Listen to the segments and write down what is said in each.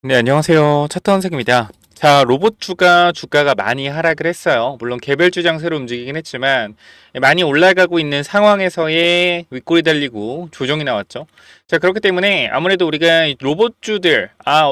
네, 안녕하세요. 차트원 선생입니다. 자, 로봇주가 주가가 많이 하락을 했어요. 물론 개별주 장세로 움직이긴 했지만 많이 올라가고 있는 상황에서의 윗골이 달리고 조정이 나왔죠. 자, 그렇기 때문에 아무래도 우리가 이 로봇주들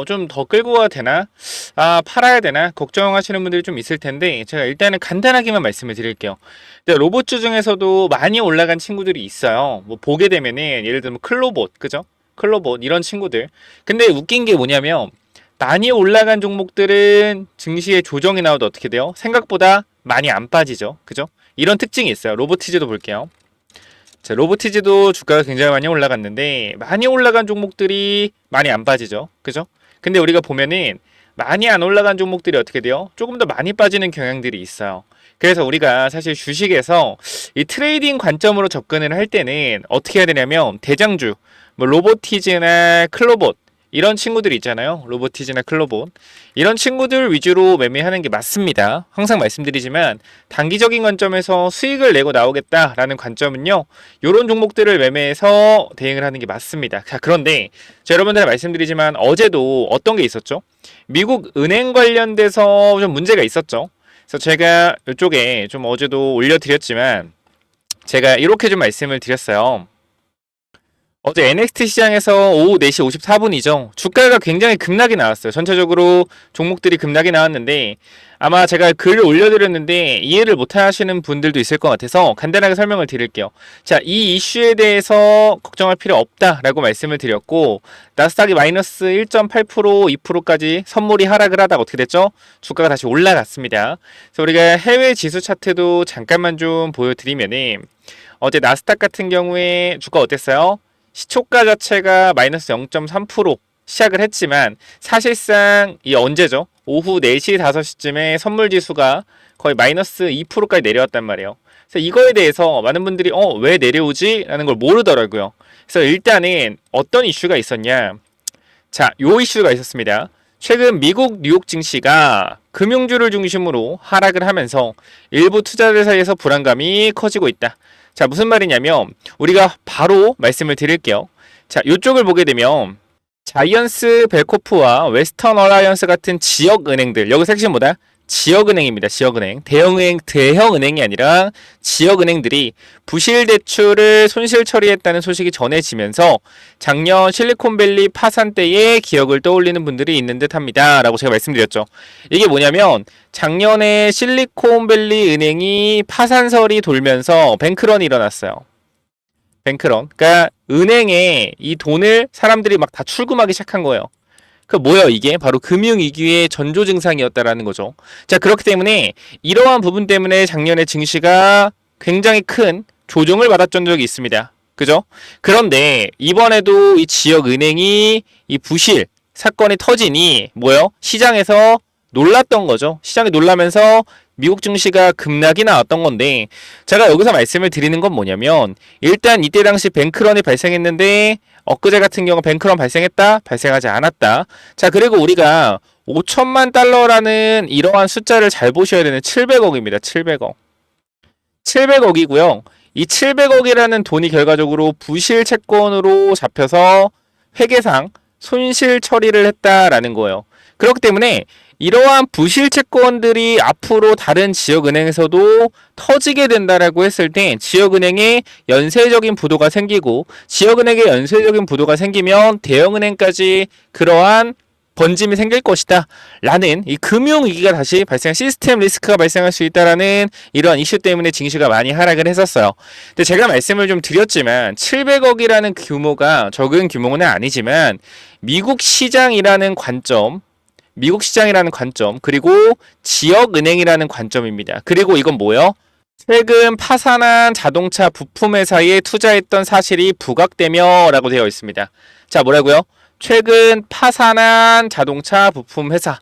좀 더 끌고 가야 되나? 팔아야 되나? 걱정하시는 분들이 좀 있을 텐데 제가 일단은 간단하게만 말씀을 드릴게요. 로봇주 중에서도 많이 올라간 친구들이 있어요. 뭐 보게 되면은 예를 들면 클로봇, 그죠? 클로봇 이런 친구들. 근데 웃긴 게 뭐냐면 많이 올라간 종목들은 증시에 조정이 나와도 어떻게 돼요? 생각보다 많이 안 빠지죠. 그죠? 이런 특징이 있어요. 로보티즈도 볼게요. 자, 로보티즈도 주가가 굉장히 많이 올라갔는데 많이 올라간 종목들이 많이 안 빠지죠. 그죠? 근데 우리가 보면은 많이 안 올라간 종목들이 어떻게 돼요? 조금 더 많이 빠지는 경향들이 있어요. 그래서 우리가 사실 주식에서 이 트레이딩 관점으로 접근을 할 때는 어떻게 해야 되냐면 대장주, 뭐 로보티즈나 클로봇 이런 친구들 있잖아요. 로보티즈나 클로봇 이런 친구들 위주로 매매하는 게 맞습니다. 항상 말씀드리지만 단기적인 관점에서 수익을 내고 나오겠다라는 관점은요. 이런 종목들을 매매해서 대응을 하는 게 맞습니다. 자, 그런데 여러분들 말씀드리지만 어제도 어떤 게 있었죠? 미국 은행 관련돼서 좀 문제가 있었죠. 그래서 제가 이쪽에 좀 어제도 올려드렸지만 제가 이렇게 좀 말씀을 드렸어요. 어제 NXT 시장에서 오후 4시 54분이죠. 주가가 굉장히 급락이 나왔어요. 전체적으로 종목들이 급락이 나왔는데 아마 제가 글을 올려드렸는데 이해를 못 하시는 분들도 있을 것 같아서 간단하게 설명을 드릴게요. 자, 이 이슈에 대해서 걱정할 필요 없다라고 말씀을 드렸고 나스닥이 마이너스 1.8%, 2%까지 선물이 하락을 하다가 어떻게 됐죠? 주가가 다시 올라갔습니다. 그래서 우리가 해외 지수 차트도 잠깐만 좀 보여드리면은 어제 나스닥 같은 경우에 주가 어땠어요? 시초가 자체가 마이너스 0.3% 시작을 했지만 사실상 이 언제죠? 오후 4시, 5시쯤에 선물 지수가 거의 마이너스 2%까지 내려왔단 말이에요. 그래서 이거에 대해서 많은 분들이 왜 내려오지? 라는 걸 모르더라고요. 그래서 일단은 어떤 이슈가 있었냐? 자, 요 이슈가 있었습니다. 최근 미국 뉴욕 증시가 금융주를 중심으로 하락을 하면서 일부 투자자 사이에서 불안감이 커지고 있다. 자, 무슨 말이냐면 우리가 바로 말씀을 드릴게요. 자, 이쪽을 보게 되면 자이언스 벨코프와 웨스턴 어라이언스 같은 지역 은행들, 여기서 핵심 뭐다? 지역은행입니다. 지역은행. 대형은행이 아니라 지역은행들이 부실 대출을 손실 처리했다는 소식이 전해지면서 작년 실리콘밸리 파산 때의 기억을 떠올리는 분들이 있는 듯 합니다. 라고 제가 말씀드렸죠. 이게 뭐냐면 작년에 실리콘밸리 은행이 파산설이 돌면서 뱅크런이 일어났어요. 뱅크런. 그러니까 은행에 이 돈을 사람들이 막 다 출금하기 시작한 거예요. 그 뭐예요 이게? 바로 금융위기의 전조 증상이었다라는 거죠. 자, 그렇기 때문에 이러한 부분 때문에 작년에 증시가 굉장히 큰 조정을 받았던 적이 있습니다. 그죠? 그런데 이번에도 이 지역은행이 이 부실 사건이 터지니 뭐예요? 시장에서 놀랐던 거죠. 시장이 놀라면서 미국 증시가 급락이 나왔던 건데 제가 여기서 말씀을 드리는 건 뭐냐면 일단 이때 당시 뱅크런이 발생했는데 엊그제 같은 경우 뱅크런 발생했다? 발생하지 않았다. 자, 그리고 우리가 5천만 달러라는 이러한 숫자를 잘 보셔야 되는 700억입니다. 700억. 700억이고요. 이 700억이라는 돈이 결과적으로 부실 채권으로 잡혀서 회계상 손실 처리를 했다라는 거예요. 그렇기 때문에 이러한 부실 채권들이 앞으로 다른 지역은행에서도 터지게 된다라고 했을 때 지역은행에 연쇄적인 부도가 생기고 지역은행에 연쇄적인 부도가 생기면 대형은행까지 그러한 번짐이 생길 것이다 라는 이 금융위기가 다시 발생, 시스템 리스크가 발생할 수 있다라는 이러한 이슈 때문에 증시가 많이 하락을 했었어요. 근데 제가 말씀을 좀 드렸지만 700억이라는 규모가 적은 규모는 아니지만 미국 시장이라는 관점, 그리고 지역은행이라는 관점입니다. 그리고 이건 뭐예요? 최근 파산한 자동차 부품회사에 투자했던 사실이 부각되며 라고 되어 있습니다. 자, 뭐라고요? 최근 파산한 자동차 부품 회사.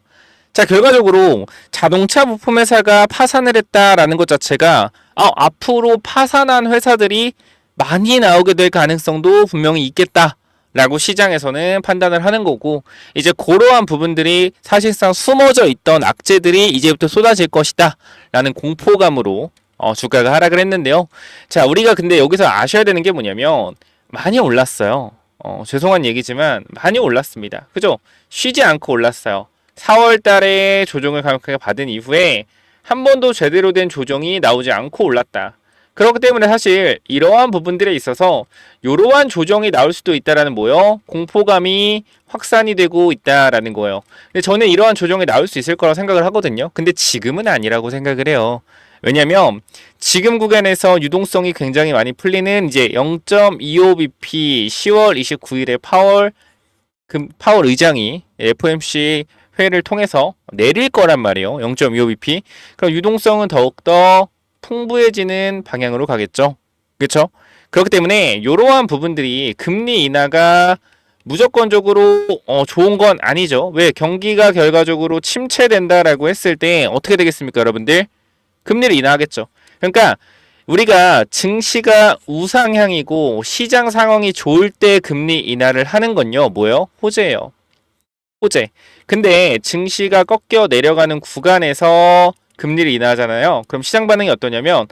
자, 결과적으로 자동차 부품 회사가 파산을 했다라는 것 자체가 앞으로 파산한 회사들이 많이 나오게 될 가능성도 분명히 있겠다. 라고 시장에서는 판단을 하는 거고 이제 그러한 부분들이 사실상 숨어져 있던 악재들이 이제부터 쏟아질 것이다 라는 공포감으로 주가가 하락을 했는데요. 자, 우리가 근데 여기서 아셔야 되는 게 뭐냐면 많이 올랐어요. 죄송한 얘기지만 많이 올랐습니다. 그죠? 쉬지 않고 올랐어요. 4월 달에 조정을 강력하게 받은 이후에 한 번도 제대로 된 조정이 나오지 않고 올랐다. 그렇기 때문에 사실 이러한 부분들에 있어서 이러한 조정이 나올 수도 있다라는 뭐요? 공포감이 확산이 되고 있다라는 거예요. 근데 저는 이러한 조정이 나올 수 있을 거라고 생각을 하거든요. 근데 지금은 아니라고 생각을 해요. 왜냐면 지금 구간에서 유동성이 굉장히 많이 풀리는 이제 0.25bp 10월 29일에 파월 의장이 FOMC 회의를 통해서 내릴 거란 말이에요. 0.25bp. 그럼 유동성은 더욱더 풍부해지는 방향으로 가겠죠. 그렇죠? 그렇기 때문에 이러한 부분들이 금리 인하가 무조건적으로 좋은 건 아니죠. 왜? 경기가 결과적으로 침체된다라고 했을 때 어떻게 되겠습니까, 여러분들? 금리를 인하하겠죠. 그러니까 우리가 증시가 우상향이고 시장 상황이 좋을 때 금리 인하를 하는 건요. 뭐예요? 호재예요. 호재. 근데 증시가 꺾여 내려가는 구간에서 금리를 인하하잖아요. 그럼 시장 반응이 어떠냐면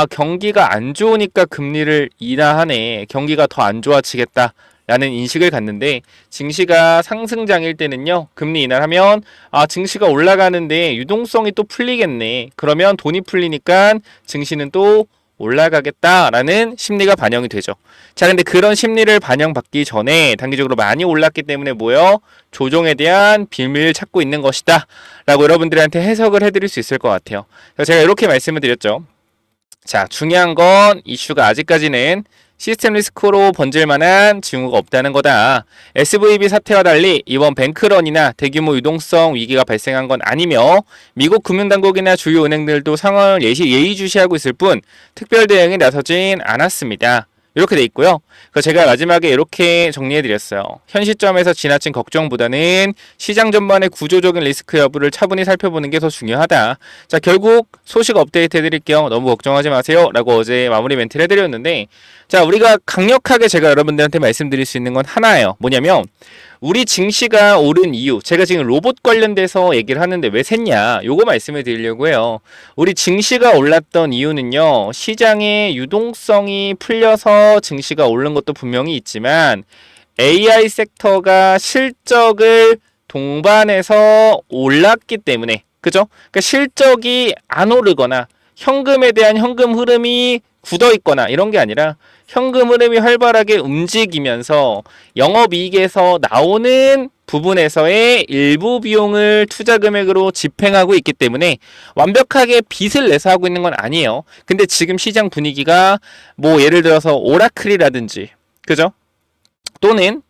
경기가 안 좋으니까 금리를 인하하네. 경기가 더 안 좋아지겠다. 라는 인식을 갖는데 증시가 상승장일 때는요. 금리 인하를 하면 증시가 올라가는데 유동성이 또 풀리겠네. 그러면 돈이 풀리니까 증시는 또 올라가겠다라는 심리가 반영이 되죠. 자, 근데 그런 심리를 반영받기 전에 단기적으로 많이 올랐기 때문에 뭐요? 조정에 대한 빌미를 찾고 있는 것이다. 라고 여러분들한테 해석을 해드릴 수 있을 것 같아요. 그래서 제가 이렇게 말씀을 드렸죠. 자, 중요한 건 이슈가 아직까지는 시스템 리스크로 번질 만한 징후가 없다는 거다. SVB 사태와 달리 이번 뱅크런이나 대규모 유동성 위기가 발생한 건 아니며 미국 금융당국이나 주요 은행들도 상황을 예의주시하고 있을 뿐 특별 대응에 나서진 않았습니다. 이렇게 돼 있고요. 그래서 제가 마지막에 이렇게 정리해드렸어요. 현 시점에서 지나친 걱정보다는 시장 전반의 구조적인 리스크 여부를 차분히 살펴보는 게 더 중요하다. 자, 결국 소식 업데이트 해드릴게요. 너무 걱정하지 마세요. 라고 어제 마무리 멘트를 해드렸는데, 자, 우리가 강력하게 제가 여러분들한테 말씀드릴 수 있는 건 하나예요. 뭐냐면 우리 증시가 오른 이유, 제가 지금 로봇 관련돼서 얘기를 하는데 왜 샜냐, 요거 말씀을 드리려고 해요. 우리 증시가 올랐던 이유는요, 시장의 유동성이 풀려서 증시가 오른 것도 분명히 있지만 AI 섹터가 실적을 동반해서 올랐기 때문에, 그죠? 그러니까 실적이 안 오르거나 현금에 대한 현금 흐름이 굳어 있거나 이런 게 아니라 현금 흐름이 활발하게 움직이면서 영업이익에서 나오는 부분에서의 일부 비용을 투자 금액으로 집행하고 있기 때문에 완벽하게 빚을 내서 하고 있는 건 아니에요. 근데 지금 시장 분위기가 뭐 예를 들어서 오라클이라든지, 그죠? 또는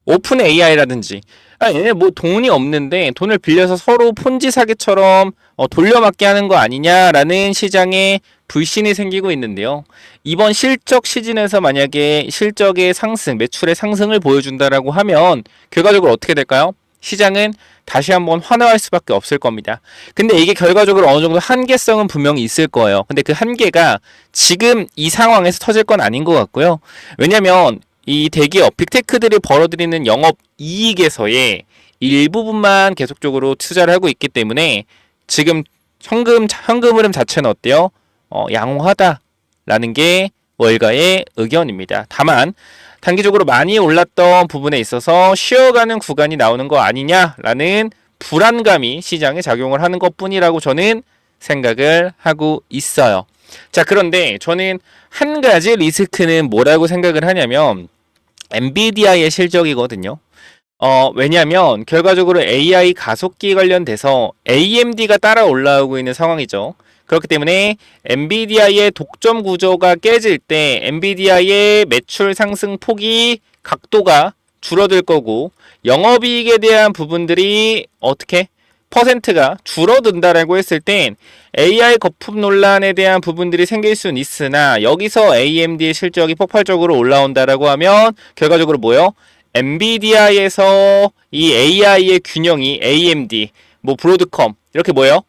오픈 AI라든지 얘네 뭐 돈이 없는데 돈을 빌려서 서로 폰지 사기처럼 돌려막기 하는 거 아니냐라는 시장에 불신이 생기고 있는데요. 이번 실적 시즌에서 만약에 실적의 상승, 매출의 상승을 보여준다라고 하면 결과적으로 어떻게 될까요? 시장은 다시 한번 환호할 수밖에 없을 겁니다. 근데 이게 결과적으로 어느 정도 한계성은 분명히 있을 거예요. 근데 그 한계가 지금 이 상황에서 터질 건 아닌 것 같고요. 왜냐면 이 대기업, 빅테크들이 벌어들이는 영업 이익에서의 일부분만 계속적으로 투자를 하고 있기 때문에 지금 현금 흐름 자체는 어때요? 양호하다라는 게 월가의 의견입니다. 다만 단기적으로 많이 올랐던 부분에 있어서 쉬어가는 구간이 나오는 거 아니냐라는 불안감이 시장에 작용을 하는 것뿐이라고 저는 생각을 하고 있어요. 자, 그런데 저는 한 가지 리스크는 뭐라고 생각을 하냐면 엔비디아의 실적이거든요. 왜냐하면 결과적으로 AI 가속기 관련돼서 AMD가 따라 올라오고 있는 상황이죠. 그렇기 때문에 엔비디아의 독점 구조가 깨질 때 엔비디아의 매출 상승 폭이 각도가 줄어들 거고 영업이익에 대한 부분들이 어떻게 퍼센트가 줄어든다라고 했을 땐 AI 거품 논란에 대한 부분들이 생길 수는 있으나 여기서 AMD의 실적이 폭발적으로 올라온다라고 하면 결과적으로 뭐요? 엔비디아에서 이 AI의 균형이 AMD, 뭐 브로드컴 이렇게 뭐예요?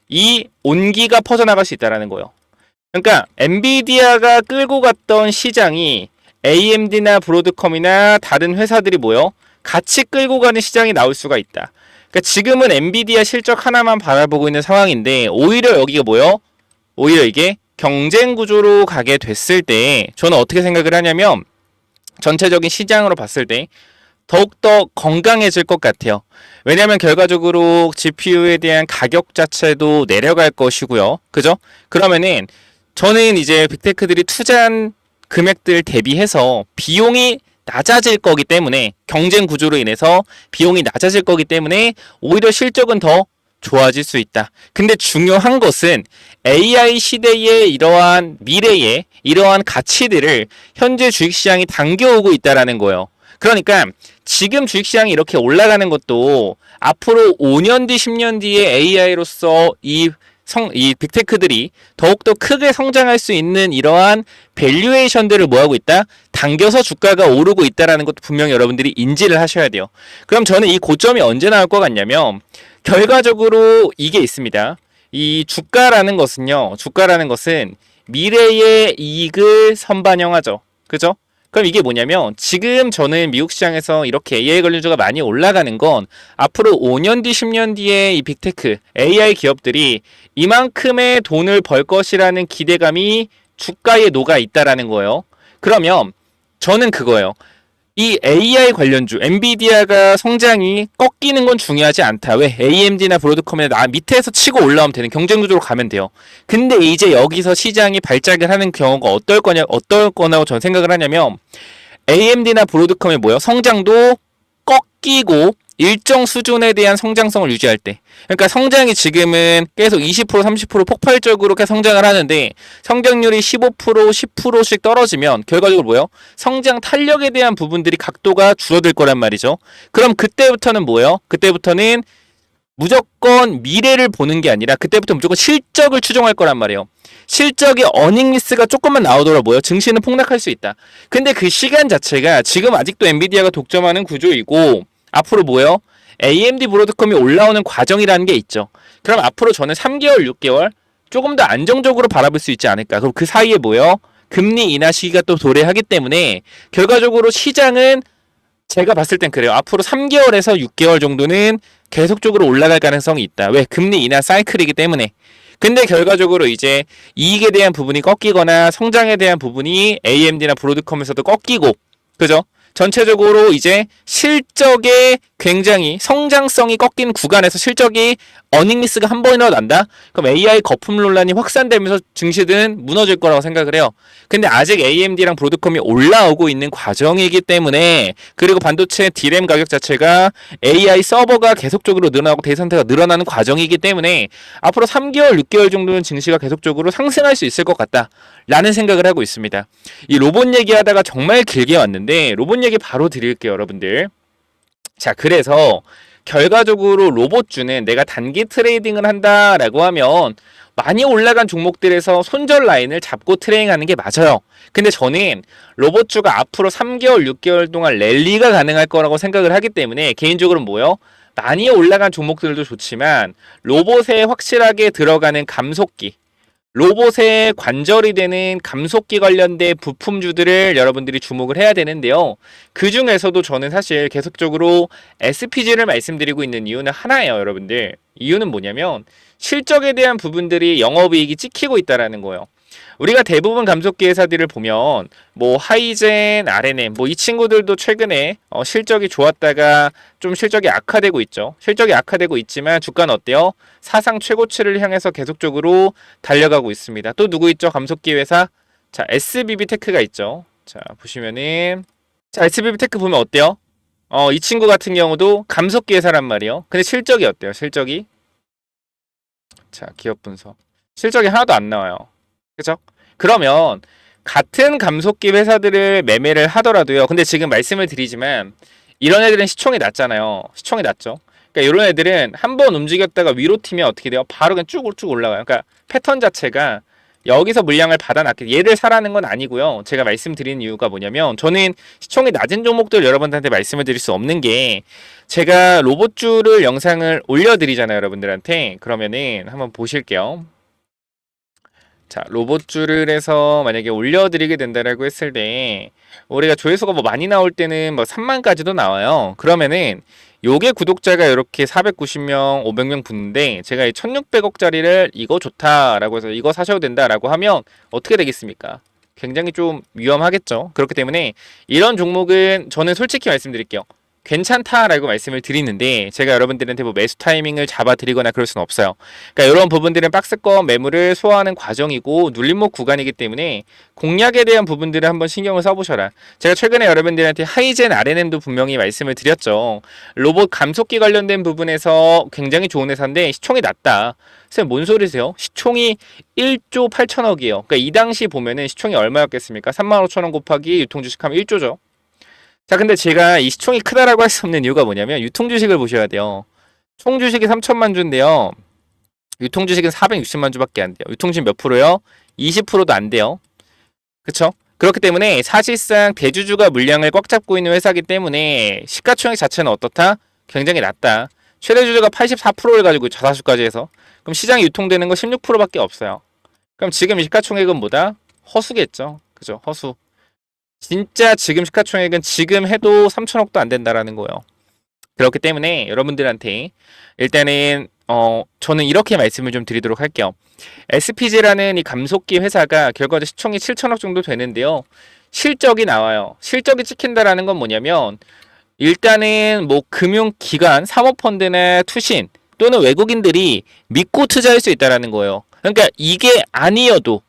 이 온기가 퍼져나갈 수 있다라는 거예요. 그러니까 엔비디아가 끌고 갔던 시장이 AMD나 브로드컴이나 다른 회사들이 뭐예요? 같이 끌고 가는 시장이 나올 수가 있다. 그러니까 지금은 엔비디아 실적 하나만 바라보고 있는 상황인데 오히려 여기가 뭐예요? 오히려 이게 경쟁 구조로 가게 됐을 때 저는 어떻게 생각을 하냐면 전체적인 시장으로 봤을 때 더욱더 건강해질 것 같아요. 왜냐하면 결과적으로 GPU에 대한 가격 자체도 내려갈 것이고요. 그죠? 그러면은 저는 이제 빅테크들이 투자한 금액들 대비해서 비용이 낮아질 거기 때문에 경쟁 구조로 인해서 비용이 낮아질 거기 때문에 오히려 실적은 더 좋아질 수 있다. 근데 중요한 것은 AI 시대의 이러한 미래의 이러한 가치들을 현재 주식시장이 당겨오고 있다라는 거예요. 그러니까 지금 주식시장이 이렇게 올라가는 것도 앞으로 5년 뒤, 10년 뒤에 AI로서 이 빅테크들이 더욱더 크게 성장할 수 있는 이러한 밸류에이션들을 뭐하고 있다? 당겨서 주가가 오르고 있다라는 것도 분명히 여러분들이 인지를 하셔야 돼요. 그럼 저는 이 고점이 언제 나올 것 같냐면 결과적으로 이게 있습니다. 이 주가라는 것은 미래의 이익을 선반영하죠. 그죠? 그럼 이게 뭐냐면 지금 저는 미국 시장에서 이렇게 AI 관련주가 많이 올라가는 건 앞으로 5년 뒤, 10년 뒤에 이 빅테크, AI 기업들이 이만큼의 돈을 벌 것이라는 기대감이 주가에 녹아 있다라는 거예요. 그러면 저는 그거예요. 이 AI 관련주, 엔비디아가 성장이 꺾이는 건 중요하지 않다. 왜? AMD나 브로드컴이나 밑에서 치고 올라오면 되는 경쟁 구조로 가면 돼요. 근데 이제 여기서 시장이 발작을 하는 경우가 어떨 거냐고 전 생각을 하냐면 AMD나 브로드컴의 뭐예요? 성장도 꺾이고 일정 수준에 대한 성장성을 유지할 때. 그러니까 성장이 지금은 계속 20%, 30% 폭발적으로 계속 성장을 하는데 성장률이 15%, 10%씩 떨어지면 결과적으로 뭐예요? 성장 탄력에 대한 부분들이 각도가 줄어들 거란 말이죠. 그럼 그때부터는 뭐예요? 그때부터는 무조건 미래를 보는 게 아니라 그때부터 무조건 실적을 추종할 거란 말이에요. 실적이 어닝리스가 조금만 나오더라도 뭐예요? 증시는 폭락할 수 있다. 근데 그 시간 자체가 지금 아직도 엔비디아가 독점하는 구조이고 앞으로 뭐예요? AMD 브로드컴이 올라오는 과정이라는 게 있죠. 그럼 앞으로 저는 3개월, 6개월 조금 더 안정적으로 바라볼 수 있지 않을까. 그럼 그 사이에 뭐예요? 금리 인하 시기가 또 도래하기 때문에 결과적으로 시장은 제가 봤을 땐 그래요. 앞으로 3개월에서 6개월 정도는 계속적으로 올라갈 가능성이 있다. 왜? 금리 인하 사이클이기 때문에. 근데 결과적으로 이제 이익에 대한 부분이 꺾이거나 성장에 대한 부분이 AMD나 브로드컴에서도 꺾이고, 그죠? 전체적으로 이제 실적에 굉장히 성장성이 꺾인 구간에서 실적이 어닝리스가 한 번이라도 난다? 그럼 AI 거품 논란이 확산되면서 증시는 무너질 거라고 생각을 해요. 근데 아직 AMD랑 브로드컴이 올라오고 있는 과정이기 때문에 그리고 반도체 D램 가격 자체가 AI 서버가 계속적으로 늘어나고 데이터센터가 늘어나는 과정이기 때문에 앞으로 3개월, 6개월 정도는 증시가 계속적으로 상승할 수 있을 것 같다 라는 생각을 하고 있습니다. 이 로봇 얘기하다가 정말 길게 왔는데 로봇 얘기 바로 드릴게요, 여러분들. 자, 그래서 결과적으로 로봇주는 내가 단기 트레이딩을 한다라고 하면 많이 올라간 종목들에서 손절 라인을 잡고 트레이딩하는 게 맞아요. 근데 저는 로봇주가 앞으로 3개월, 6개월 동안 랠리가 가능할 거라고 생각을 하기 때문에 개인적으로 뭐요? 많이 올라간 종목들도 좋지만 로봇에 확실하게 들어가는 감속기, 로봇에 관절이 되는 감속기 관련된 부품주들을 여러분들이 주목을 해야 되는데요. 그 중에서도 저는 사실 계속적으로 SPG를 말씀드리고 있는 이유는 하나예요, 여러분들. 이유는 뭐냐면 실적에 대한 부분들이 영업이익이 찍히고 있다라는 거예요. 우리가 대부분 감속기 회사들을 보면 뭐 하이젠, RNM 뭐 이 친구들도 최근에 실적이 좋았다가 좀 실적이 악화되고 있죠. 실적이 악화되고 있지만 주가는 어때요? 사상 최고치를 향해서 계속적으로 달려가고 있습니다. 또 누구 있죠? 감속기 회사. 자, SBB테크가 있죠. 자, 보시면은 자, SBB테크 보면 어때요? 이 친구 같은 경우도 감속기 회사란 말이에요. 근데 실적이 어때요? 실적이 자, 기업 분석. 실적이 하나도 안 나와요. 그죠? 그러면 같은 감속기 회사들을 매매를 하더라도요. 근데 지금 말씀을 드리지만 이런 애들은 시총이 낮잖아요. 시총이 낮죠. 그러니까 이런 애들은 한번 움직였다가 위로 튀면 어떻게 돼요? 바로 그냥 쭉 올라가요. 그러니까 패턴 자체가 여기서 물량을 받아놨기 얘를 사라는 건 아니고요. 제가 말씀드리는 이유가 뭐냐면 저는 시총이 낮은 종목들 여러분들한테 말씀을 드릴 수 없는 게 제가 로봇주를 영상을 올려드리잖아요. 여러분들한테. 그러면은 한번 보실게요. 자, 로봇주를 해서 만약에 올려드리게 된다라고 했을 때 우리가 조회수가 뭐 많이 나올 때는 뭐 3만까지도 나와요. 그러면은 요게 구독자가 이렇게 490명, 500명 붙는데 제가 이 1600억짜리를 이거 좋다라고 해서 이거 사셔도 된다라고 하면 어떻게 되겠습니까? 굉장히 좀 위험하겠죠. 그렇기 때문에 이런 종목은 저는 솔직히 말씀드릴게요. 괜찮다라고 말씀을 드리는데 제가 여러분들한테 뭐 매수 타이밍을 잡아드리거나 그럴 수는 없어요. 그러니까 이런 부분들은 박스권 매물을 소화하는 과정이고 눌림목 구간이기 때문에 공략에 대한 부분들을 한번 신경을 써보셔라. 제가 최근에 여러분들한테 하이젠 RNM도 분명히 말씀을 드렸죠. 로봇 감속기 관련된 부분에서 굉장히 좋은 회사인데 시총이 낮다. 선생님 뭔 소리세요? 시총이 1조 8천억이에요. 그러니까 이 당시 보면은 시총이 얼마였겠습니까? 35,000원 곱하기 유통주식하면 1조죠. 자, 근데 제가 이 시총이 크다라고 할 수 없는 이유가 뭐냐면 유통주식을 보셔야 돼요. 총주식이 3천만 주인데요. 유통주식은 460만 주밖에 안 돼요. 유통주식 몇 프로요? 20%도 안 돼요. 그쵸? 그렇기 때문에 사실상 대주주가 물량을 꽉 잡고 있는 회사이기 때문에 시가총액 자체는 어떻다? 굉장히 낮다. 최대 주주가 84%를 가지고 있죠. 다수까지 해서. 그럼 시장에 유통되는 거 16%밖에 없어요. 그럼 지금 시가총액은 뭐다? 허수겠죠. 그죠? 허수. 진짜 지금 시가총액은 지금 해도 3천억도 안 된다라는 거예요. 그렇기 때문에 여러분들한테 일단은 저는 이렇게 말씀을 좀 드리도록 할게요. SPG라는 이 감속기 회사가 결과적으로 시총이 7천억 정도 되는데요. 실적이 나와요. 실적이 찍힌다라는 건 뭐냐면 일단은 뭐 금융기관, 사모펀드나 투신 또는 외국인들이 믿고 투자할 수 있다라는 거예요. 그러니까 이게 아니어도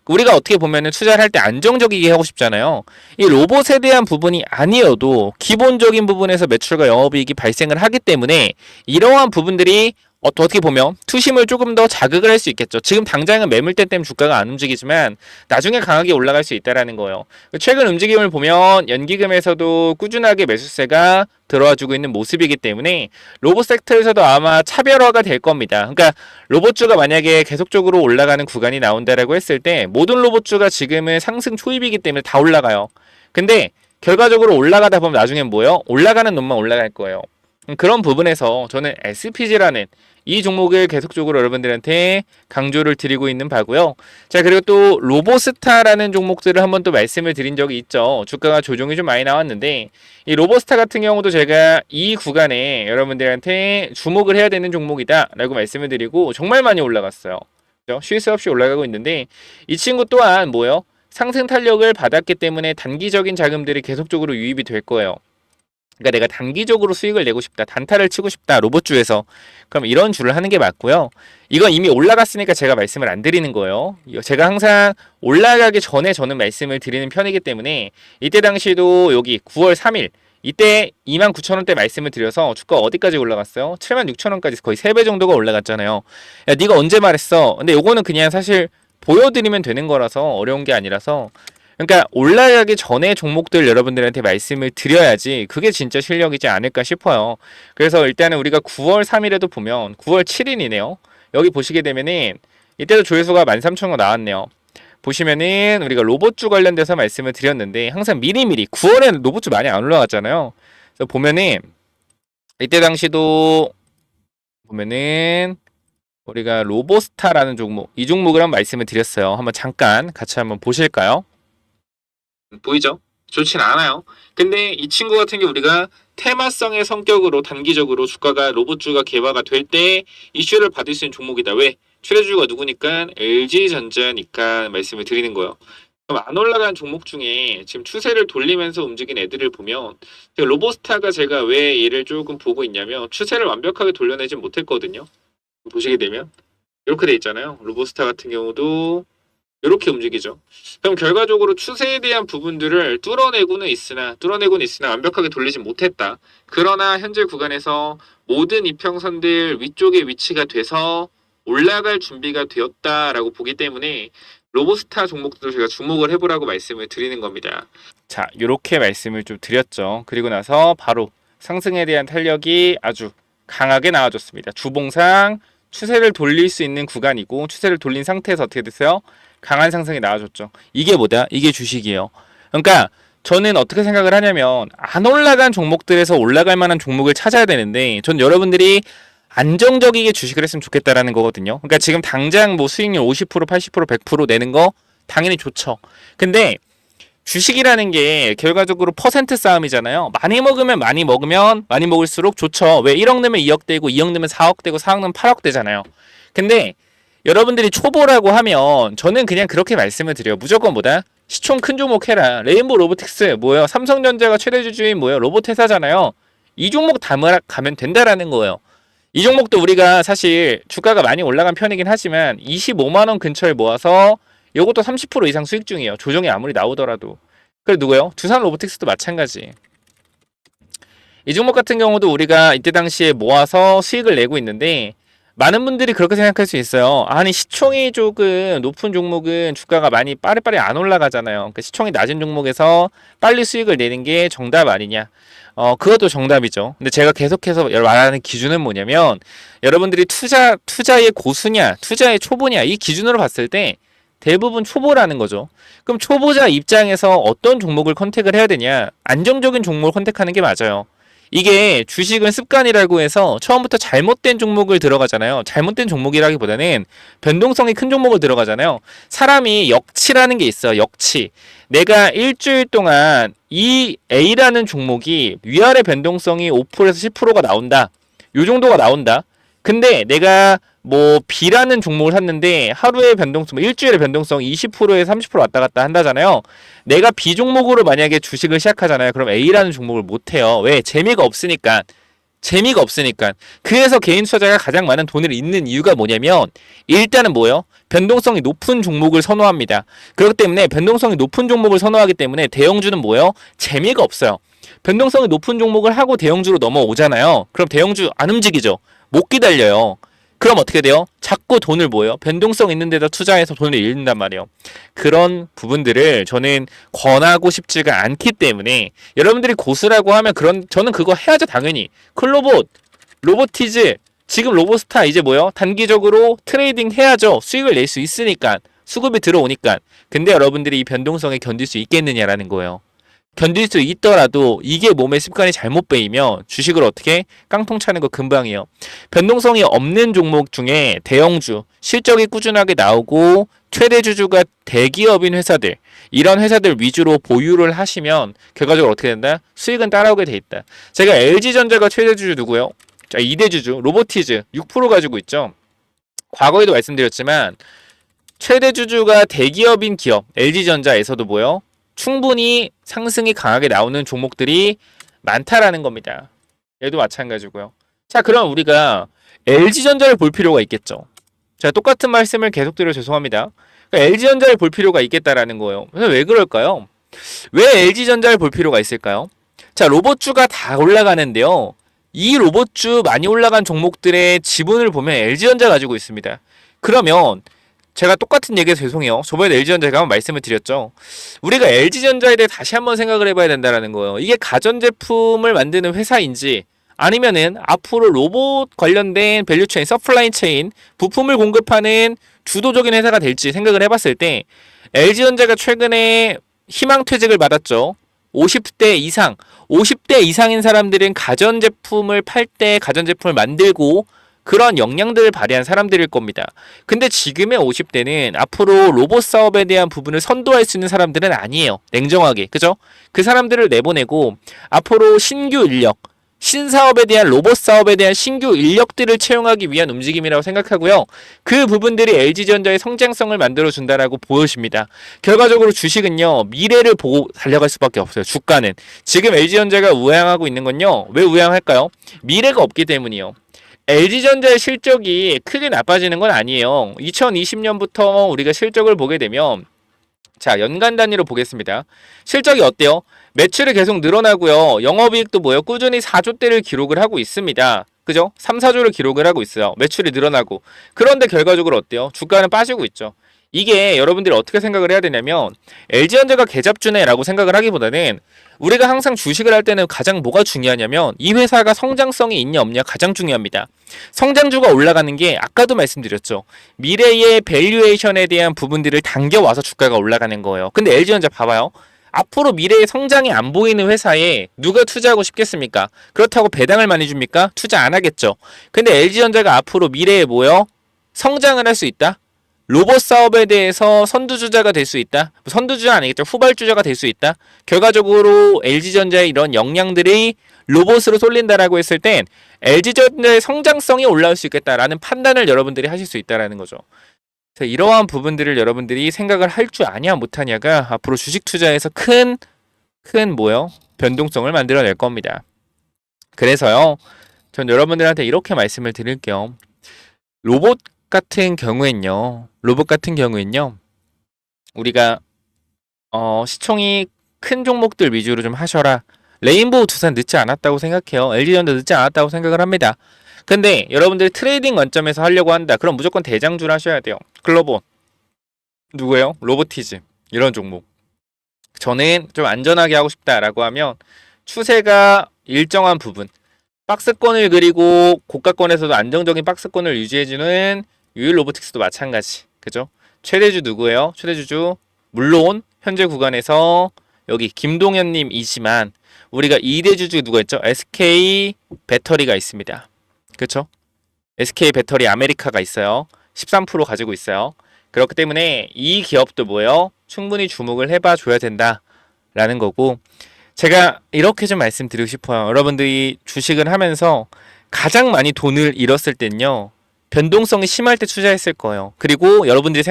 우리가 어떻게 보면은 투자를 할 때 안정적이게 하고 싶잖아요. 이 로봇에 대한 부분이 아니어도 기본적인 부분에서 매출과 영업이익이 발생을 하기 때문에 이러한 부분들이 어떻게 보면 투심을 조금 더 자극을 할 수 있겠죠. 지금 당장은 매물대 때문에 주가가 안 움직이지만 나중에 강하게 올라갈 수 있다라는 거예요. 최근 움직임을 보면 연기금에서도 꾸준하게 매수세가 들어와주고 있는 모습이기 때문에 로봇 섹터에서도 아마 차별화가 될 겁니다. 그러니까 로봇주가 만약에 계속적으로 올라가는 구간이 나온다라고 했을 때 모든 로봇주가 지금은 상승 초입이기 때문에 다 올라가요. 근데 결과적으로 올라가다 보면 나중엔 뭐예요? 올라가는 놈만 올라갈 거예요. 그런 부분에서 저는 SPG라는 이 종목을 계속적으로 여러분들한테 강조를 드리고 있는 바고요. 자, 그리고 또 로보스타라는 종목들을 한번 또 말씀을 드린 적이 있죠. 주가가 조정이 좀 많이 나왔는데 이 로보스타 같은 경우도 제가 이 구간에 여러분들한테 주목을 해야 되는 종목이다 라고 말씀을 드리고 정말 많이 올라갔어요. 쉴 새 없이 올라가고 있는데 이 친구 또한 뭐예요? 상승 탄력을 받았기 때문에 단기적인 자금들이 계속적으로 유입이 될 거예요. 그러니까 내가 단기적으로 수익을 내고 싶다, 단타를 치고 싶다, 로봇주에서 그럼 이런 주를 하는 게 맞고요. 이건 이미 올라갔으니까 제가 말씀을 안 드리는 거예요. 제가 항상 올라가기 전에 저는 말씀을 드리는 편이기 때문에 이때 당시도 여기 9월 3일 이때 29,000원대 말씀을 드려서 주가 어디까지 올라갔어요? 76,000원까지 거의 3배 정도가 올라갔잖아요. 야, 네가 언제 말했어? 근데 요거는 그냥 사실 보여드리면 되는 거라서 어려운 게 아니라서 그러니까 올라가기 전에 종목들 여러분들한테 말씀을 드려야지 그게 진짜 실력이지 않을까 싶어요. 그래서 일단은 우리가 9월 3일에도 보면 9월 7일이네요. 여기 보시게 되면은 이때도 조회수가 13,000원 나왔네요. 보시면은 우리가 로봇주 관련돼서 말씀을 드렸는데 항상 미리미리 9월에는 로봇주 많이 안 올라갔잖아요. 그래서 보면은 이때 당시도 보면은 우리가 로보스타라는 종목 이 종목을 한번 말씀을 드렸어요. 한번 잠깐 같이 한번 보실까요? 보이죠? 좋진 않아요. 근데 이 친구 같은 게 우리가 테마성의 성격으로 단기적으로 주가가 로봇주가 개화가 될 때 이슈를 받을 수 있는 종목이다. 왜? 최대주주가 누구니까? LG전자니까 말씀을 드리는 거예요. 그럼 안 올라간 종목 중에 지금 추세를 돌리면서 움직인 애들을 보면 로보스타가 제가 왜 얘를 조금 보고 있냐면 추세를 완벽하게 돌려내지 못했거든요. 보시게 되면 이렇게 돼 있잖아요. 로보스타 같은 경우도 이렇게 움직이죠. 그럼 결과적으로 추세에 대한 부분들을 뚫어내고는 있으나 완벽하게 돌리지 못했다. 그러나 현재 구간에서 모든 이평선들 위쪽에 위치가 돼서 올라갈 준비가 되었다라고 보기 때문에 로보스타 종목도 제가 주목을 해보라고 말씀을 드리는 겁니다. 자, 이렇게 말씀을 좀 드렸죠. 그리고 나서 바로 상승에 대한 탄력이 아주 강하게 나와줬습니다. 주봉상 추세를 돌릴 수 있는 구간이고 추세를 돌린 상태에서 어떻게 됐어요? 강한 상승이 나와줬죠. 이게 뭐다? 이게 주식이에요. 그러니까 저는 어떻게 생각을 하냐면 안 올라간 종목들에서 올라갈 만한 종목을 찾아야 되는데 전 여러분들이 안정적이게 주식을 했으면 좋겠다라는 거거든요. 그러니까 지금 당장 뭐 수익률 50%, 80%, 100% 내는 거 당연히 좋죠. 근데 주식이라는 게 결과적으로 퍼센트 싸움이잖아요. 많이 먹으면 많이 먹을수록 좋죠. 왜 1억 내면 2억 되고 2억 내면 4억 되고 4억 내면 8억 되잖아요. 근데 여러분들이 초보라고 하면 저는 그냥 그렇게 말씀을 드려요. 무조건 뭐다? 시총 큰 종목 해라. 레인보우 로보틱스 뭐예요? 삼성전자가 최대 주주인 뭐예요? 로봇 회사잖아요. 이 종목 담으라 가면 된다라는 거예요. 이 종목도 우리가 사실 주가가 많이 올라간 편이긴 하지만 25만 원 근처에 모아서 이것도 30% 이상 수익 중이에요. 조정이 아무리 나오더라도. 그래 누구요? 두산 로보틱스도 마찬가지. 이 종목 같은 경우도 우리가 이때 당시에 모아서 수익을 내고 있는데 많은 분들이 그렇게 생각할 수 있어요. 아니 시총이 조금 높은 종목은 주가가 많이 빠르빠르 안 올라가잖아요. 그러니까 시총이 낮은 종목에서 빨리 수익을 내는 게 정답 아니냐. 그것도 정답이죠. 근데 제가 계속해서 말하는 기준은 뭐냐면 여러분들이 투자의 고수냐, 투자의 초보냐 이 기준으로 봤을 때 대부분 초보라는 거죠. 그럼 초보자 입장에서 어떤 종목을 컨택을 해야 되냐? 안정적인 종목을 컨택하는 게 맞아요. 이게 주식은 습관이라고 해서 처음부터 잘못된 종목을 들어가잖아요. 잘못된 종목이라기보다는 변동성이 큰 종목을 들어가잖아요. 사람이 역치라는 게 있어요. 역치. 내가 일주일 동안 이 A라는 종목이 위아래 변동성이 5%에서 10%가 나온다. 요 정도가 나온다. 근데 내가 뭐 B라는 종목을 샀는데 하루에 변동성, 일주일에 변동성 20%에서 30% 왔다 갔다 한다잖아요. 내가 B 종목으로 만약에 주식을 시작하잖아요. 그럼 A라는 종목을 못 해요. 왜? 재미가 없으니까. 재미가 없으니까. 그래서 개인 투자자가 가장 많은 돈을 잃는 이유가 뭐냐면 일단은 뭐예요? 변동성이 높은 종목을 선호합니다. 그렇기 때문에 변동성이 높은 종목을 선호하기 때문에 대형주는 뭐예요? 재미가 없어요. 변동성이 높은 종목을 하고 대형주로 넘어오잖아요. 그럼 대형주 안 움직이죠. 못 기다려요. 그럼 어떻게 돼요? 자꾸 돈을 뭐예요? 변동성 있는 데다 투자해서 돈을 잃는단 말이에요. 그런 부분들을 저는 권하고 싶지가 않기 때문에 여러분들이 고수라고 하면 저는 그거 해야죠 당연히. 클로봇, 로보티즈, 지금 로보스타 이제 뭐예요? 단기적으로 트레이딩 해야죠. 수익을 낼 수 있으니까. 수급이 들어오니까. 근데 여러분들이 이 변동성에 견딜 수 있겠느냐라는 거예요. 견딜 수 있더라도 이게 몸의 습관이 잘못 배이면 주식을 어떻게 깡통 차는 거 금방이에요. 변동성이 없는 종목 중에 대형주, 실적이 꾸준하게 나오고 최대 주주가 대기업인 회사들, 이런 회사들 위주로 보유를 하시면 결과적으로 어떻게 된다? 수익은 따라오게 돼 있다. 제가 LG전자가 최대 주주 누구요? 자, 2대 주주 로보티즈 6% 가지고 있죠. 과거에도 말씀드렸지만 최대 주주가 대기업인 기업 LG전자에서도 뭐요? 충분히 상승이 강하게 나오는 종목들이 많다라는 겁니다. 얘도 마찬가지고요. 자, 그럼 우리가 LG전자를 볼 필요가 있겠죠. 제가 똑같은 말씀을 계속 드려 죄송합니다. 그러니까 LG전자를 볼 필요가 있겠다라는 거예요. 왜 그럴까요? 왜 LG전자를 볼 필요가 있을까요? 자, 로봇주가 다 올라가는데요. 이 로봇주 많이 올라간 종목들의 지분을 보면 LG전자 가지고 있습니다. 그러면 제가 똑같은 얘기해서 죄송해요. 저번에 LG전자 제가 한번 말씀을 드렸죠. 우리가 LG전자에 대해 다시 한번 생각을 해봐야 된다는 거예요. 이게 가전제품을 만드는 회사인지 아니면은 앞으로 로봇 관련된 밸류체인, 서플라이 체인, 부품을 공급하는 주도적인 회사가 될지 생각을 해봤을 때 LG전자가 최근에 희망퇴직을 받았죠. 50대 이상, 50대 이상인 사람들은 가전제품을 팔 때 가전제품을 만들고 그런 역량들을 발휘한 사람들일 겁니다. 근데 지금의 50대는 앞으로 로봇 사업에 대한 부분을 선도할 수 있는 사람들은 아니에요. 냉정하게. 그죠? 그 사람들을 내보내고 앞으로 신규 인력, 신사업에 대한 로봇 사업에 대한 신규 인력들을 채용하기 위한 움직임이라고 생각하고요. 그 부분들이 LG전자의 성장성을 만들어준다라고 보여집니다. 결과적으로 주식은요. 미래를 보고 달려갈 수밖에 없어요. 주가는. 지금 LG전자가 우양하고 있는 건요. 왜 우양할까요? 미래가 없기 때문이요. LG전자의 실적이 크게 나빠지는 건 아니에요. 2020년부터 우리가 실적을 보게 되면 자, 연간 단위로 보겠습니다. 실적이 어때요? 매출이 계속 늘어나고요. 영업이익도 뭐예요? 꾸준히 4조대를 기록을 하고 있습니다. 그죠? 3, 4조를 기록을 하고 있어요. 매출이 늘어나고. 그런데 결과적으로 어때요? 주가는 빠지고 있죠. 이게 여러분들이 어떻게 생각을 해야 되냐면 LG전자가 개잡주네라고 생각을 하기보다는 우리가 항상 주식을 할 때는 가장 뭐가 중요하냐면 이 회사가 성장성이 있냐 없냐 가장 중요합니다. 성장주가 올라가는 게 아까도 말씀드렸죠. 미래의 밸류에이션에 대한 부분들을 당겨와서 주가가 올라가는 거예요. 근데 LG전자 봐봐요. 앞으로 미래의 성장이 안 보이는 회사에 누가 투자하고 싶겠습니까? 그렇다고 배당을 많이 줍니까? 투자 안 하겠죠. 근데 LG전자가 앞으로 미래에 뭐요? 성장을 할 수 있다? 로봇 사업에 대해서 선두주자가 될 수 있다. 선두주자 아니겠죠. 후발주자가 될 수 있다. 결과적으로 LG전자의 이런 역량들이 로봇으로 쏠린다라고 했을 땐 LG전자의 성장성이 올라올 수 있겠다라는 판단을 여러분들이 하실 수 있다라는 거죠. 그래서 이러한 부분들을 여러분들이 생각을 할 줄 아냐 못하냐가 앞으로 주식 투자에서 큰 뭐요? 변동성을 만들어낼 겁니다. 그래서요, 전 여러분들한테 이렇게 말씀을 드릴게요. 로봇 같은 경우엔요, 우리가 시총이 큰 종목들 위주로 좀 하셔라. 레인보우 두산 늦지 않았다고 생각해요. LG전자 늦지 않았다고 생각을 합니다. 근데 여러분들이 트레이딩 관점에서 하려고 한다. 그럼 무조건 대장주를 하셔야 돼요. 글로벌 누구예요? 로보티즈 이런 종목. 저는 좀 안전하게 하고 싶다라고 하면 추세가 일정한 부분 박스권을 그리고 고가권에서도 안정적인 박스권을 유지해주는 유일 로보틱스도 마찬가지. 그죠? 최대주 누구예요? 최대주주 물론 현재 구간에서 여기 김동현님이지만 우리가 2대 주주 누가 있죠? SK 배터리가 있습니다. 그렇죠? SK 배터리 아메리카가 있어요. 13% 가지고 있어요. 그렇기 때문에 이 기업도 뭐예요? 충분히 주목을 해봐 줘야 된다라는 거고 제가 이렇게 좀 말씀드리고 싶어요. 여러분들이 주식을 하면서 가장 많이 돈을 잃었을 땐요. 변동성이 심할 때 투자했을 거예요. 그리고 여러분들이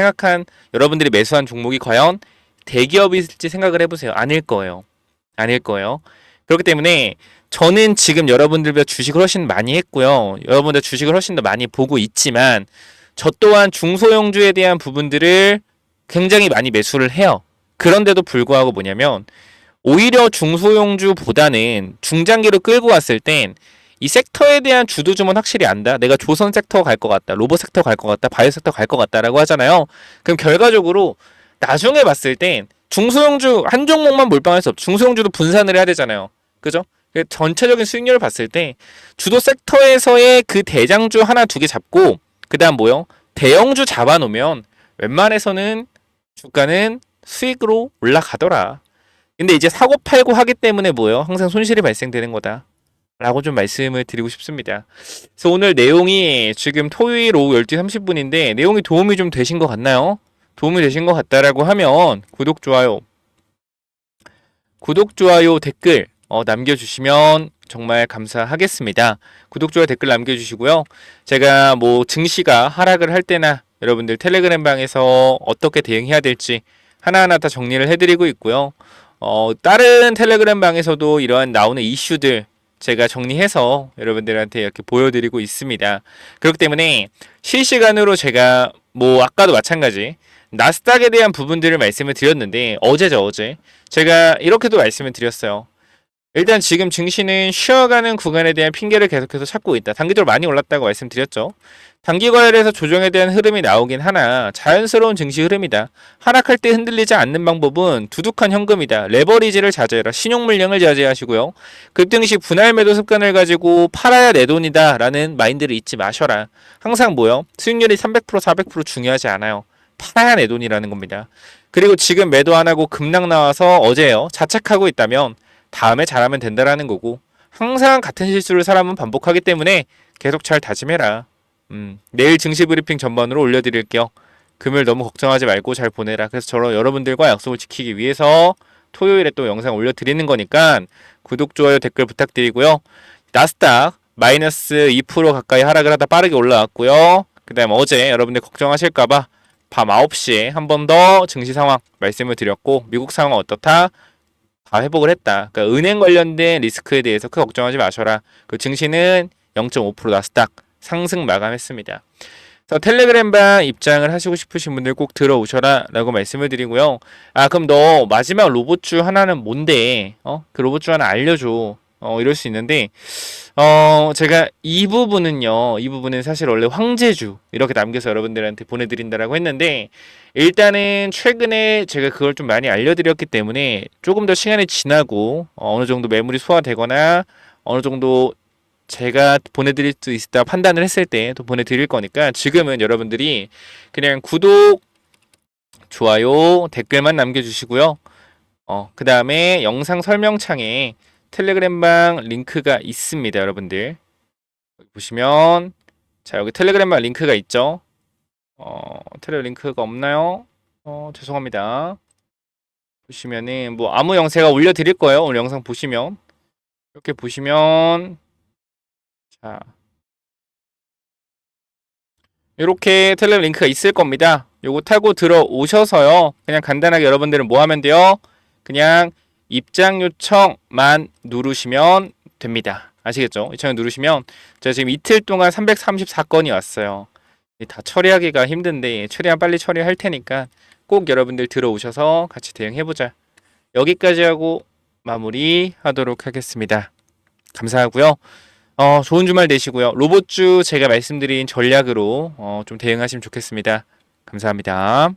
매수한 종목이 과연 대기업일지 생각을 해보세요. 아닐 거예요. 아닐 거예요. 그렇기 때문에 저는 지금 여러분들보다 주식을 훨씬 많이 했고요. 여러분들 주식을 훨씬 더 많이 보고 있지만 저 또한 중소형주에 대한 부분들을 굉장히 많이 매수를 해요. 그런데도 불구하고 뭐냐면 오히려 중소형주보다는 중장기로 끌고 왔을 땐 이 섹터에 대한 주도주문 확실히 안다. 내가 조선 섹터 갈 것 같다. 로봇 섹터 갈 것 같다. 바이오 섹터 갈 것 같다라고 하잖아요. 그럼 결과적으로 나중에 봤을 땐 중소형주 한 종목만 몰빵할 수 없죠. 중소형주도 분산을 해야 되잖아요. 그죠? 전체적인 수익률을 봤을 때 주도 섹터에서의 그 대장주 하나 두 개 잡고 그 다음 뭐요? 대형주 잡아놓으면 웬만해서는 주가는 수익으로 올라가더라. 근데 이제 사고 팔고 하기 때문에 뭐예요? 항상 손실이 발생되는 거다. 라고 좀 말씀을 드리고 싶습니다. 그래서 오늘 내용이 지금 토요일 오후 12시 30분인데 내용이 도움이 좀 되신 것 같나요? 도움이 되신 것 같다라고 하면 구독, 좋아요, 댓글 남겨주시면 정말 감사하겠습니다. 구독, 좋아요, 댓글 남겨주시고요. 제가 뭐 증시가 하락을 할 때나 여러분들 텔레그램 방에서 어떻게 대응해야 될지 하나하나 다 정리를 해드리고 있고요. 다른 텔레그램 방에서도 이러한 나오는 이슈들 제가 정리해서 여러분들한테 이렇게 보여드리고 있습니다. 그렇기 때문에 실시간으로 제가 뭐 아까도 마찬가지 나스닥에 대한 부분들을 말씀을 드렸는데 어제 제가 이렇게도 말씀을 드렸어요. 일단 지금 증시는 쉬어가는 구간에 대한 핑계를 계속해서 찾고 있다. 단기적으로 많이 올랐다고 말씀드렸죠. 단기 과열에서 조정에 대한 흐름이 나오긴 하나 자연스러운 증시 흐름이다. 하락할 때 흔들리지 않는 방법은 두둑한 현금이다. 레버리지를 자제해라. 신용물량을 자제하시고요. 급등식 분할 매도 습관을 가지고 팔아야 내 돈이다 라는 마인드를 잊지 마셔라. 항상 뭐요? 수익률이 300% 400% 중요하지 않아요. 팔아야 내 돈이라는 겁니다. 그리고 지금 매도 안 하고 급락 나와서 어제요. 자책하고 있다면 다음에 잘하면 된다라는 거고 항상 같은 실수를 사람은 반복하기 때문에 계속 잘 다짐해라. 내일 증시 브리핑 전반으로 올려드릴게요. 금요일 너무 걱정하지 말고 잘 보내라. 그래서 저로 여러분들과 약속을 지키기 위해서 토요일에 또 영상 올려드리는 거니까 구독, 좋아요, 댓글 부탁드리고요. 나스닥 마이너스 2% 가까이 하락을 하다 빠르게 올라왔고요. 그 다음 어제 여러분들 걱정하실까봐 밤 9시에 한 번 더 증시 상황 말씀을 드렸고 미국 상황 어떻다? 다 회복을 했다. 그러니까 은행 관련된 리스크에 대해서 크게 걱정하지 마셔라. 그 증시는 0.5% 나스닥 상승 마감했습니다. 그래서 텔레그램방 입장을 하시고 싶으신 분들 꼭 들어오셔라 라고 말씀을 드리고요. 그럼 너 마지막 로봇주 하나는 뭔데? 그 로봇주 하나 알려줘. 이럴 수 있는데 제가 이 부분은 사실 원래 황제주 이렇게 남겨서 여러분들한테 보내드린다라고 했는데 일단은 최근에 제가 그걸 좀 많이 알려드렸기 때문에 조금 더 시간이 지나고 어느 정도 매물이 소화되거나 어느 정도 제가 보내드릴 수 있다 판단을 했을 때 또 보내드릴 거니까 지금은 여러분들이 그냥 구독, 좋아요, 댓글만 남겨주시고요. 그 다음에 영상 설명창에 텔레그램방 링크가 있습니다, 여러분들. 여기 보시면 자 여기 텔레그램방 링크가 있죠. 텔레그램 링크가 없나요? 죄송합니다. 보시면은 뭐 아무 영상 제가 올려드릴 거예요. 오늘 영상 보시면 이렇게 보시면 자 이렇게 텔레그램 링크가 있을 겁니다. 요거 타고 들어오셔서요. 그냥 간단하게 여러분들은 뭐 하면 돼요? 그냥 입장 요청만 누르시면 됩니다. 아시겠죠? 요청 누르시면 제가 지금 이틀 동안 334건이 왔어요. 다 처리하기가 힘든데 최대한 빨리 처리할 테니까 꼭 여러분들 들어오셔서 같이 대응해보자. 여기까지 하고 마무리하도록 하겠습니다. 감사하고요. 좋은 주말 되시고요. 로봇주 제가 말씀드린 전략으로 좀 대응하시면 좋겠습니다. 감사합니다.